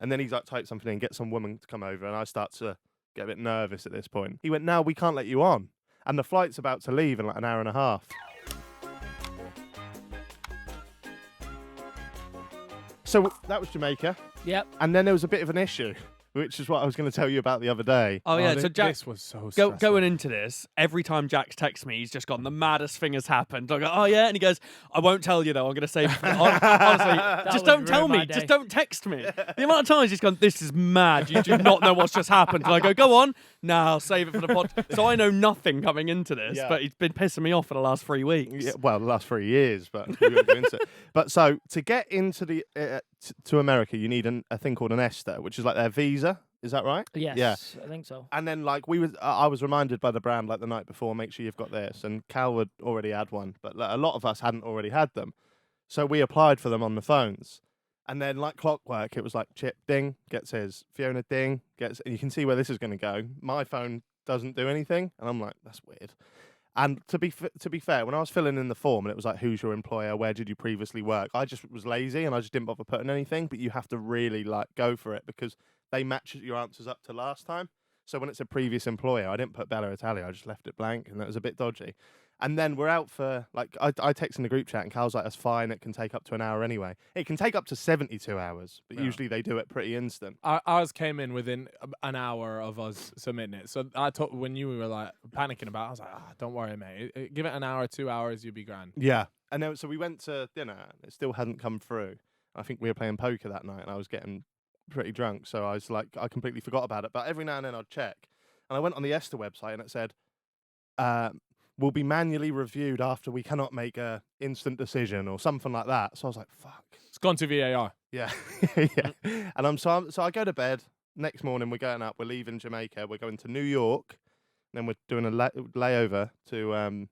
And then he's like, type something in, get some woman to come over. And I start to get a bit nervous at this point. He went, no, we can't let you on. And the flight's about to leave in like an hour and a half. So that was Jamaica. Yep. And then there was a bit of an issue, which is what I was going to tell you about the other day. Oh yeah, thi- so Jack, this was so stressful. going into this, every time Jack's texts me, he's just gone, the maddest thing has happened. I go, oh yeah, and he goes, I won't tell you though, I'm going to save it for honestly, just would don't tell ruin me, my day. just don't text me. The amount of times he's gone, this is mad, you do not know what's just happened. And I go, go on, no, I'll save it for the pod. So I know nothing coming into this, Yeah. but he's been pissing me off for the last 3 weeks. Yeah, well, the last 3 years, but we won't go into it. But so to get into the to America, you need a thing called an ESTA, which is like their visa. Is that right? Yes. Yeah. I think so. And then like I was reminded by the brand like the night before, make sure you've got this. And Cal had already had one, but like, a lot of us hadn't already had them. So we applied for them on the phones. And then like clockwork, it was like Chip ding gets his, Fiona ding gets, and you can see where this is going to go. My phone doesn't do anything, and I'm like, that's weird. And to be fair, when I was filling in the form and it was like, who's your employer? Where did you previously work? I just was lazy and I just didn't bother putting anything. But you have to really like go for it because they match your answers up to last time. So when it's a previous employer, I didn't put Bella Italia. I just left it blank, and that was a bit dodgy. And then we're out for like I text in the group chat, and Cal's like, "That's fine. It can take up to an hour anyway. It can take up to 72 hours, but Yeah. usually they do it pretty instant." Ours came in within an hour of us submitting it. So I thought when you were like panicking about it, I was like, don't worry, mate. Give it an hour, 2 hours, you'll be grand. Yeah. And then so we went to dinner. And it still hadn't come through. I think we were playing poker that night, and I was getting pretty drunk, so I was like, I completely forgot about it. But every now and then I'd check, and I went on the ESTA website, and it said, will be manually reviewed after we cannot make a instant decision or something like that. So I was like, fuck. It's gone to VAR. Yeah. Yeah. And so I go to bed. Next morning we're going up. We're leaving Jamaica. We're going to New York. And then we're doing a layover to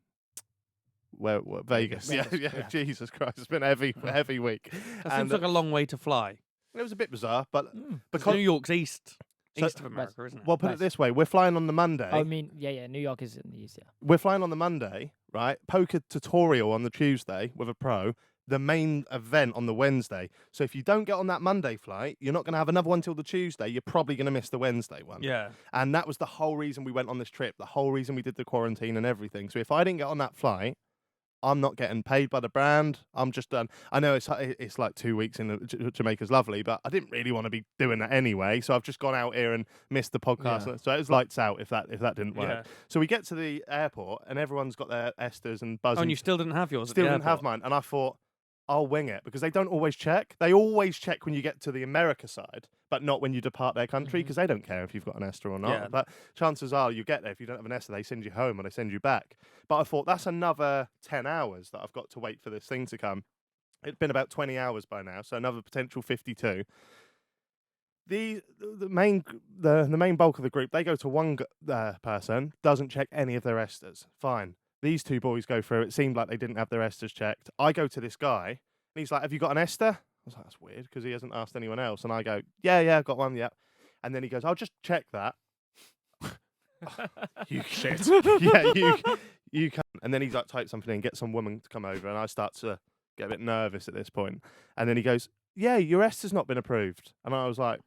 where Vegas. Yeah, Vegas, yeah. Jesus Christ. It's been a heavy week. That And seems like a long way to fly. it was a bit bizarre, but Because because New York's east So- of America, isn't it? well, put it Nice. this way, we're flying on the Monday. I mean, yeah. New York is in the east, yeah. We're flying on the Monday, right? Poker tutorial on the Tuesday with a pro. The main event on the Wednesday. So if you don't get on that Monday flight, you're not going to have another one till the Tuesday. You're probably going to miss the Wednesday one. yeah. And that was the whole reason we went on this trip. The whole reason we did the quarantine and everything. So if I didn't get on that flight, I'm not getting paid by the brand. I'm just done. I know it's like 2 weeks in Jamaica's lovely, but I didn't really want to be doing that anyway. So I've just gone out here and missed the podcast. Yeah. So it was lights out if that didn't work. Yeah. So we get to the airport and everyone's got their Estas and buzzing. Oh, and you still didn't have yours. Still at the didn't have airport. mine, and I thought I'll wing it because they don't always check. They always check when you get to the America side, but not when you depart their country because they don't care if you've got an ESTA or not. Yeah. But chances are you get there. If you don't have an ESTA, they send you home or they send you back. But I thought that's another 10 hours that I've got to wait for this thing to come. It's been about 20 hours by now, so another potential 52. The main bulk of the group, they go to one person, doesn't check any of their ESTAs. Fine. These two boys go through. It seemed like they didn't have their ESTAs checked. I go to this guy, and he's like, "Have you got an ESTA?" I was like, "That's weird," because he hasn't asked anyone else. And I go, "Yeah, I've got one, yeah." And then he goes, "I'll just check that." You shit. Yeah, you can. And then he's like, type something in, get some woman to come over, and I start to get a bit nervous at this point. And then he goes, "Yeah, your ESTA's not been approved." And I was like,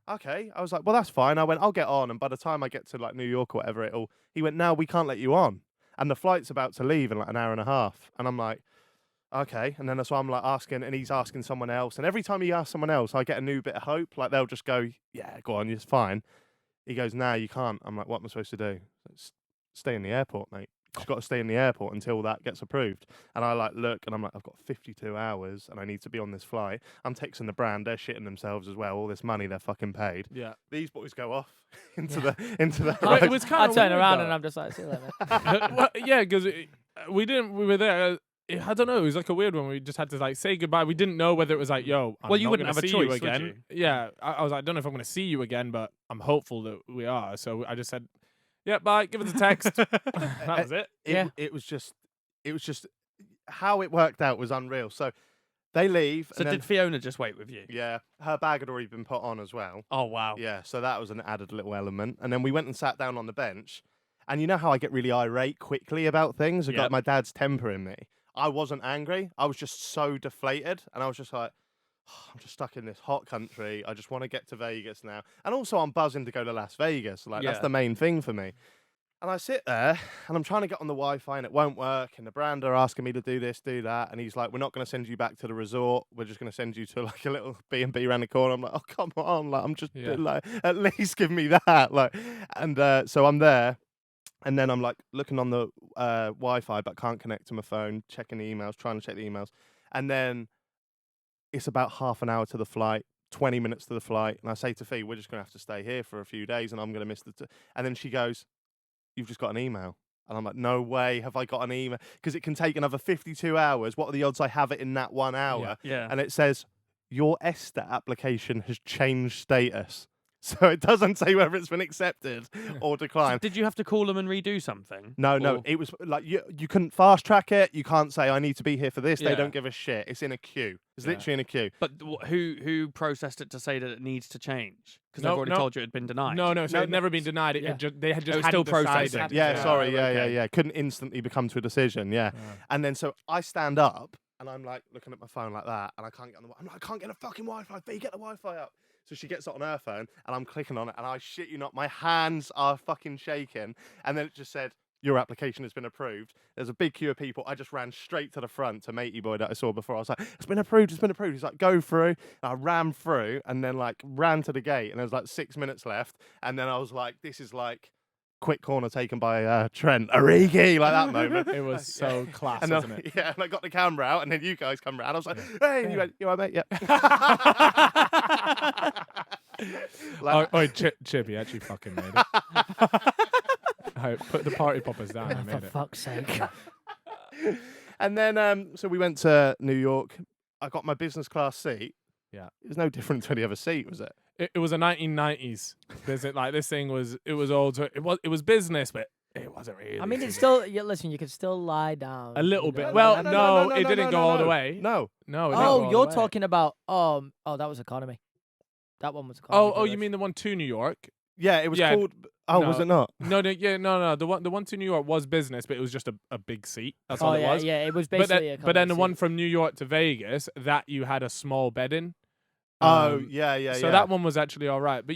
okay. I was like, well, that's fine. I went, I'll get on. And by the time I get to like New York or whatever, he went, no, we can't let you on. And the flight's about to leave in like an hour and a half. And I'm like, okay. And then that's why I'm like asking, and he's asking someone else. And every time he asks someone else, I get a new bit of hope. Like they'll just go, yeah, go on, it's fine. He goes, nah, you can't. I'm like, what am I supposed to do? Stay in the airport, mate. You've got to stay in the airport until that gets approved. And I like look, and I'm like, I've got 52 hours, and I need to be on this flight. I'm texting the brand; they're shitting themselves as well. All this money they're fucking paid. Yeah. These boys go off into Yeah. the. Well, it was I kind of turn around and I'm just like, see you later. well, yeah, because we were there. I don't know. It was like a weird one. We just had to like say goodbye. We didn't know whether it was like, yo, I'm Well, you not wouldn't gonna have a see choice, you would again. you? Yeah, I was like, I don't know if I'm going to see you again, but I'm hopeful that we are. So I just said, yeah, bye. Give us a text. That was it. Yeah. It was just how it worked out was unreal. So they leave. So and did then, Fiona just wait with you? yeah, her bag had already been put on as well. Oh, wow. Yeah, so that was an added little element. And then we went and sat down on the bench. And you know how I get really irate quickly about things? I got Yep. my dad's temper in me. I wasn't angry. I was just so deflated. And I was just like, I'm just stuck in this hot country. I just want to get to Vegas now. And also, I'm buzzing to go to Las Vegas. Like, that's Yeah. the main thing for me. And I sit there, and I'm trying to get on the Wi-Fi, and it won't work. And the brand are asking me to do this, do that. And he's like, we're not going to send you back to the resort. We're just going to send you to, like, a little B&B around the corner. I'm like, oh, come on. Like, I'm just, Yeah. like, at least give me that. Like, and so I'm there. And then I'm, like, looking on the Wi-Fi, but can't connect to my phone, checking the emails, trying to check the emails. And then it's about half an hour to the flight, 20 minutes to the flight. And I say to Fee, we're just going to have to stay here for a few days, and I'm going to miss and then she goes, you've just got an email. And I'm like, no way have I got an email. Because it can take another 52 hours. What are the odds I have it in that 1 hour? Yeah. And it says, your ESTA application has changed status. So it doesn't say whether it's been accepted or So declined. did you have to call them and redo something? No, Or- it was like you couldn't fast track it. You can't say I need to be here for this. Yeah. They don't give a shit. It's in a queue. It's Yeah. literally in a queue. But who processed it to say that it needs to change? Because they've No, already no. told you it had been denied. No, so No, it no. had never been denied. It Yeah. had they had just was still hadn't decided. processing. Yeah, Yeah. sorry. okay. Yeah. Couldn't instantly become to a decision. Yeah. And then so I stand up and I'm like looking at my phone like that, and I can't get on the. I'm like, I can't get a fucking Wi-Fi. Fee, get the Wi-Fi up. So she gets it on her phone, and I'm clicking on it, and I shit you not, my hands are fucking shaking. And then it just said, your application has been approved. There's a big queue of people. I just ran straight to the front to Matey Boy that I saw before. I was like, it's been approved, it's been approved. He's like, go through. And I ran through and then like ran to the gate, and there was like 6 minutes left. And then I was like, this is like quick corner taken by Trent. Origi, like that moment. It was so class, And wasn't then, it? yeah, and I got the camera out, and then you guys come round. I was like, hey, and you went, you all right, mate? Yeah. Like, Oh, Chip, he actually fucking made it. Put the party poppers down. I Oh, made for it. fuck's sake. and then, so we went to New York. I got my business class seat. Yeah. It was no different to any other seat, was it? It was a 1990s business. Like this thing was, it was old. So it was business, but it wasn't really. I mean, it's still. Listen, you can still lie down. a little you bit. know, Well, like- no, it didn't go all the way. No. No. It didn't go Oh, all you're the way. talking about. Oh, that was economy. That one was economy. Oh, you privilege. mean the one to New York? Yeah, it was Yeah, called. Oh, was no. it not? No. The one to New York was business, but it was just a big seat. That's Oh all it yeah, was. yeah. It was But basically. then, but then the economy one seat. from New York to Vegas, that you had a small bed in. Oh, yeah. So that one was actually all right. But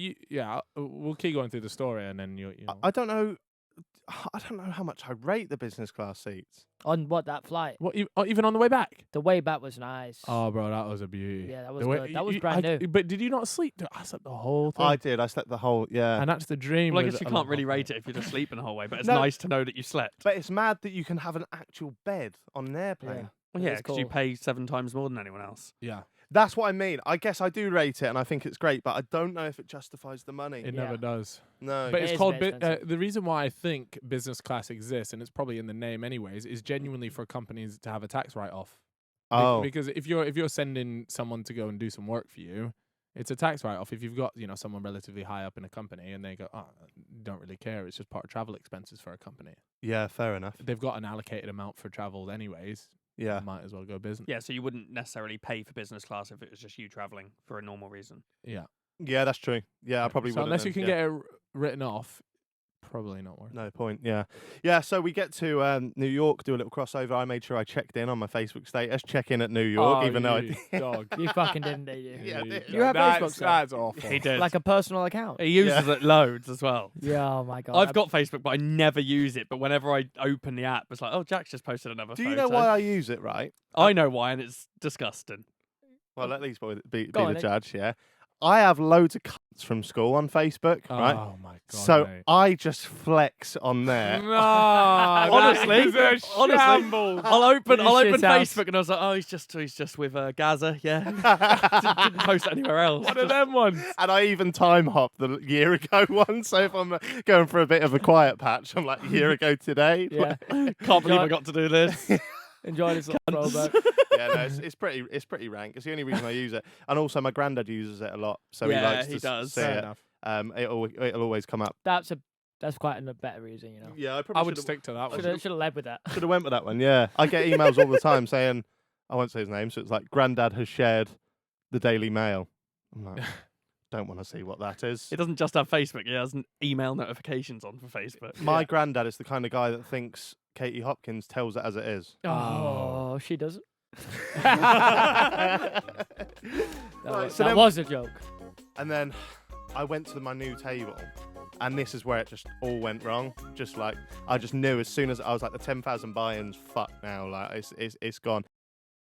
we'll keep going through the story, and then you know. I don't know. I don't know how much I rate the business class seats. on what that flight. What even on the way back? The way back was nice. Oh, bro, that was a beauty. Yeah, that The was way- good. That was you- brand I- new. But did you not sleep? I slept the whole thing. I did. I slept the whole. Yeah. And that's the dream. Well, I with guess you a can't lot really of- rate it if you're just sleeping the whole way, but it's No. nice to know that you slept. But it's mad that you can have an actual bed on an airplane. Yeah. Well, It yeah, is because you cool. pay 7 times more than anyone else. Yeah, That's what I mean. I guess I do rate it, and I think it's great, but I don't know if it justifies the money. it Yeah. never does. No. But It it's is called a bit expensive. the reason why I think business class exists, and it's probably in the name anyways, is genuinely for companies to have a tax write-off. oh. Because if you're sending someone to go and do some work for you, it's a tax write-off. If you've got someone relatively high up in a company and they go, oh, don't really care, it's just part of travel expenses for a company. Yeah, fair enough. They've got an allocated amount for travel anyways. Yeah. Might as well go business. Yeah, so you wouldn't necessarily pay for business class if it was just you traveling for a normal reason. Yeah. Yeah, that's true. Yeah, I probably So would. unless you can get it written off, probably not worth. No point. Yeah. Yeah. So we get to New York, do a little crossover. I made sure I checked in on my Facebook status, check in at New York, even though I you did. dog. You fucking didn't, did you? Yeah, I did. You have that's, Facebook, sir? That's awful. He did. Like a personal account. He uses it loads as well. Yeah. Oh my god. I've got Facebook, but I never use it. But whenever I open the app, it's like, oh, Jack's just posted another Do photo. you know why I use it, right? I know why, and it's disgusting. Well, let these boys be Go on, the then. judge, yeah. I have loads of cunts from school on Facebook, right? Oh my god. So mate. I just flex on there. No, Honestly, that is a honestly, shambles. I'll open You shit house. Facebook, and I was like, oh, he's just with Gaza, yeah. Didn't post it anywhere else. One of them ones. And I even time hop the year ago one. So if I'm going for a bit of a quiet patch, I'm like, year ago today. Yeah. Can't believe I got to do this. Enjoy this little throwback. Yeah, no, it's pretty rank. It's the only reason I use it. And also my granddad uses it a lot. So Yeah, he likes he to does. see Fair it. enough. It'll always come up. That's quite a better reason, you know. Yeah, I I probably would stick to that one. Should have led with that. should have went with that one. Yeah, I get emails all the time saying, I won't say his name, so it's like, Granddad has shared the Daily Mail. I'm like, don't want to see what that is. It doesn't just have Facebook; it has email notifications on for Facebook. My granddad is the kind of guy that thinks Katie Hopkins tells it as it is. Oh, she doesn't. Right, was, so that then- was a joke. And then I went to my new table, and this is where it just all went wrong. Just like I just knew as soon as I was like the 10,000 buy-ins, fuck now, like it's gone.